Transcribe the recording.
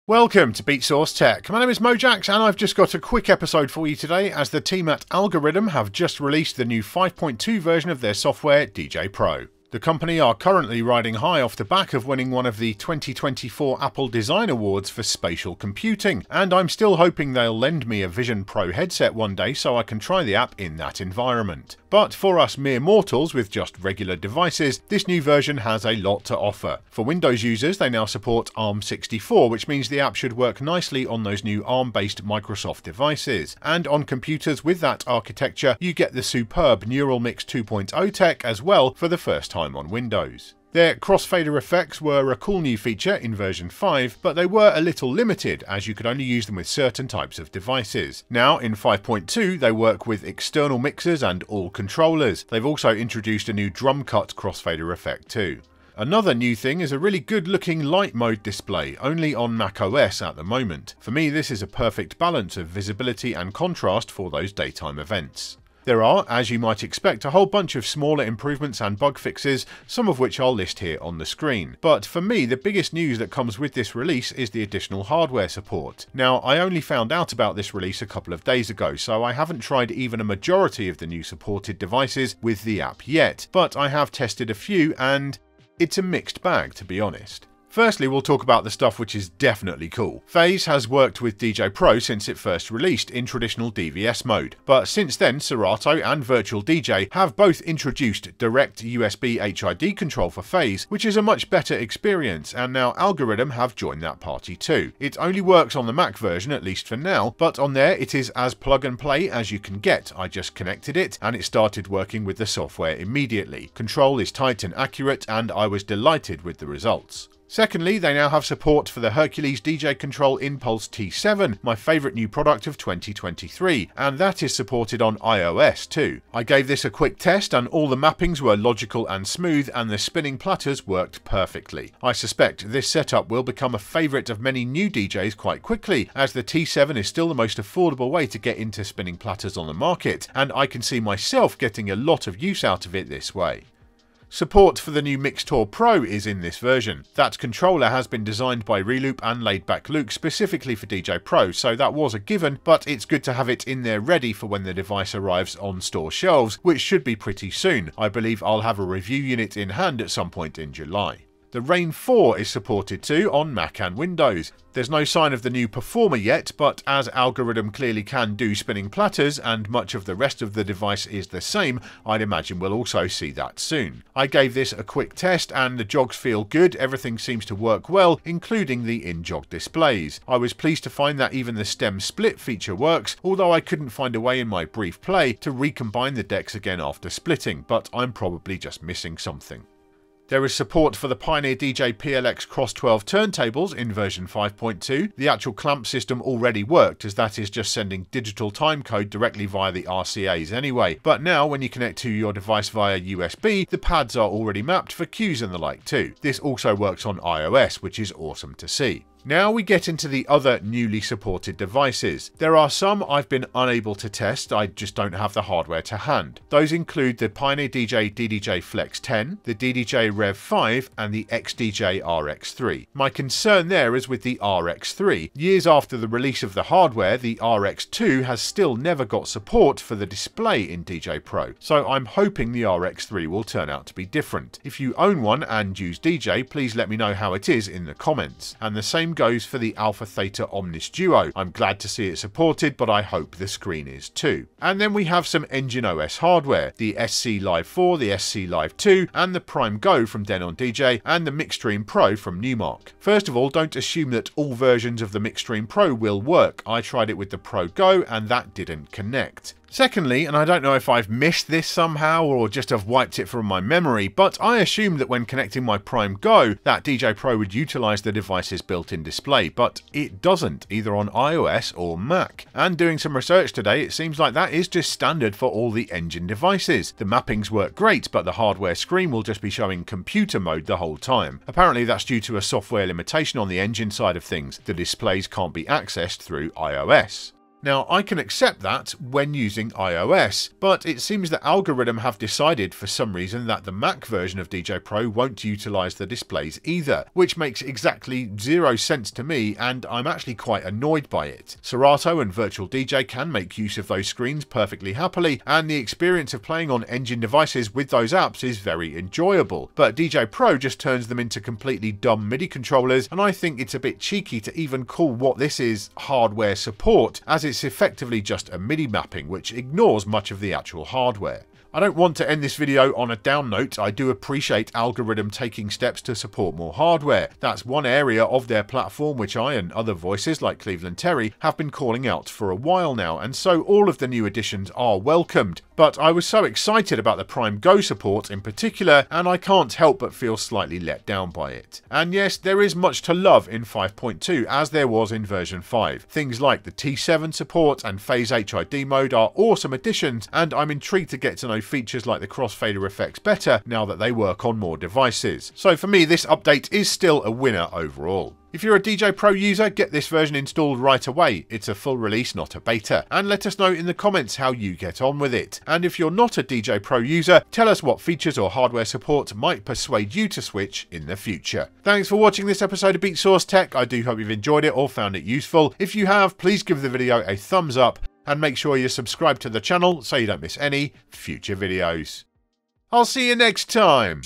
Welcome to Beatsource Tech. My name is Mojaxx and I've just got a quick episode for you today as the team at Algoriddim have just released the new 5.2 version of their software, DJ Pro. The company are currently riding high off the back of winning one of the 2024 Apple Design Awards for spatial computing, and I'm still hoping they'll lend me a Vision Pro headset one day so I can try the app in that environment. But for us mere mortals with just regular devices, this new version has a lot to offer. For Windows users, they now support ARM64, which means the app should work nicely on those new ARM-based Microsoft devices. And on computers with that architecture, you get the superb Neural Mix 2.0 tech as well for the first time on Windows. Their crossfader effects were a cool new feature in version 5, but they were a little limited as you could only use them with certain types of devices. Now in 5.2 they work with external mixers and all controllers. They've also introduced a new drum cut crossfader effect too. Another new thing is a really good looking light mode display, only on macOS at the moment. For me this is a perfect balance of visibility and contrast for those daytime events. There are, as you might expect, a whole bunch of smaller improvements and bug fixes, some of which I'll list here on the screen. But for me, the biggest news that comes with this release is the additional hardware support. Now, I only found out about this release a couple of days ago, so I haven't tried even a majority of the new supported devices with the app yet, but I have tested a few and it's a mixed bag, to be honest. Firstly, we'll talk about the stuff which is definitely cool. FaZe has worked with DJ Pro since it first released in traditional DVS mode, but since then Serato and Virtual DJ have both introduced direct USB HID control for FaZe, which is a much better experience, and now Algoriddim have joined that party too. It only works on the Mac version, at least for now, but on there it is as plug and play as you can get. I just connected it and it started working with the software immediately. Control is tight and accurate and I was delighted with the results. Secondly, they now have support for the Hercules DJ Control Impulse T7, my favourite new product of 2023, and that is supported on iOS too. I gave this a quick test and all the mappings were logical and smooth and the spinning platters worked perfectly. I suspect this setup will become a favourite of many new DJs quite quickly, as the T7 is still the most affordable way to get into spinning platters on the market, and I can see myself getting a lot of use out of it this way. Support for the new Mixtor Pro is in this version. That controller has been designed by Reloop and Laidback Luke specifically for DJ Pro, so that was a given, but it's good to have it in there ready for when the device arrives on store shelves, which should be pretty soon. I believe I'll have a review unit in hand at some point in July. The Rain 4 is supported too on Mac and Windows. There's no sign of the new Performer yet, but as Algoriddim clearly can do spinning platters and much of the rest of the device is the same, I'd imagine we'll also see that soon. I gave this a quick test and the jogs feel good, everything seems to work well, including the in-jog displays. I was pleased to find that even the stem split feature works, although I couldn't find a way in my brief play to recombine the decks again after splitting, but I'm probably just missing something. There is support for the Pioneer DJ PLX Cross 12 turntables in version 5.2. The actual clamp system already worked, as that is just sending digital timecode directly via the RCAs anyway, but now when you connect to your device via USB, the pads are already mapped for cues and the like too. This also works on iOS, which is awesome to see. Now we get into the other newly supported devices. There are some I've been unable to test, I just don't have the hardware to hand. Those include the Pioneer DJ DDJ Flex 10, the DDJ Rev 5 and the XDJ RX3. My concern there is with the RX3. Years after the release of the hardware, the RX2 has still never got support for the display in DJ Pro, so I'm hoping the RX3 will turn out to be different. If you own one and use DJ, please let me know how it is in the comments. And the same goes for the Alpha Theta Omnis Duo. I'm glad to see it supported, but I hope the screen is too. And then we have some Engine OS hardware, the SC Live 4, the SC Live 2, and the Prime Go from Denon DJ, and the Mixstream Pro from Newmark. First of all, don't assume that all versions of the Mixstream Pro will work. I tried it with the Pro Go, and that didn't connect. Secondly, and I don't know if I've missed this somehow or just have wiped it from my memory, but I assumed that when connecting my Prime Go, that DJ Pro would utilise the device's built-in display, but it doesn't, either on iOS or Mac. And doing some research today, it seems like that is just standard for all the Engine devices. The mappings work great, but the hardware screen will just be showing computer mode the whole time. Apparently that's due to a software limitation on the Engine side of things. The displays can't be accessed through iOS. Now, I can accept that when using iOS, but it seems that Algoriddim have decided for some reason that the Mac version of DJ Pro won't utilise the displays either, which makes exactly zero sense to me, and I'm actually quite annoyed by it. Serato and Virtual DJ can make use of those screens perfectly happily, and the experience of playing on Engine devices with those apps is very enjoyable, but DJ Pro just turns them into completely dumb MIDI controllers, and I think it's a bit cheeky to even call what this is hardware support, as it's effectively just a MIDI mapping which ignores much of the actual hardware. I don't want to end this video on a down note. I do appreciate Algoriddim taking steps to support more hardware. That's one area of their platform which I and other voices like Cleveland Terry have been calling out for a while now, and so all of the new additions are welcomed. But I was so excited about the Prime Go support in particular, and I can't help but feel slightly let down by it. And yes, there is much to love in 5.2 as there was in version 5. Things like the T7 support and Phase HID mode are awesome additions, and I'm intrigued to get to know features like the crossfader effects better now that they work on more devices. So for me, this update is still a winner overall. If you're a DJ Pro user, get this version installed right away. It's a full release, not a beta. And let us know in the comments how you get on with it. And if you're not a DJ Pro user, tell us what features or hardware support might persuade you to switch in the future. Thanks for watching this episode of Beatsource Tech. I do hope you've enjoyed it or found it useful. If you have, please give the video a thumbs up and make sure you're subscribed to the channel so you don't miss any future videos. I'll see you next time.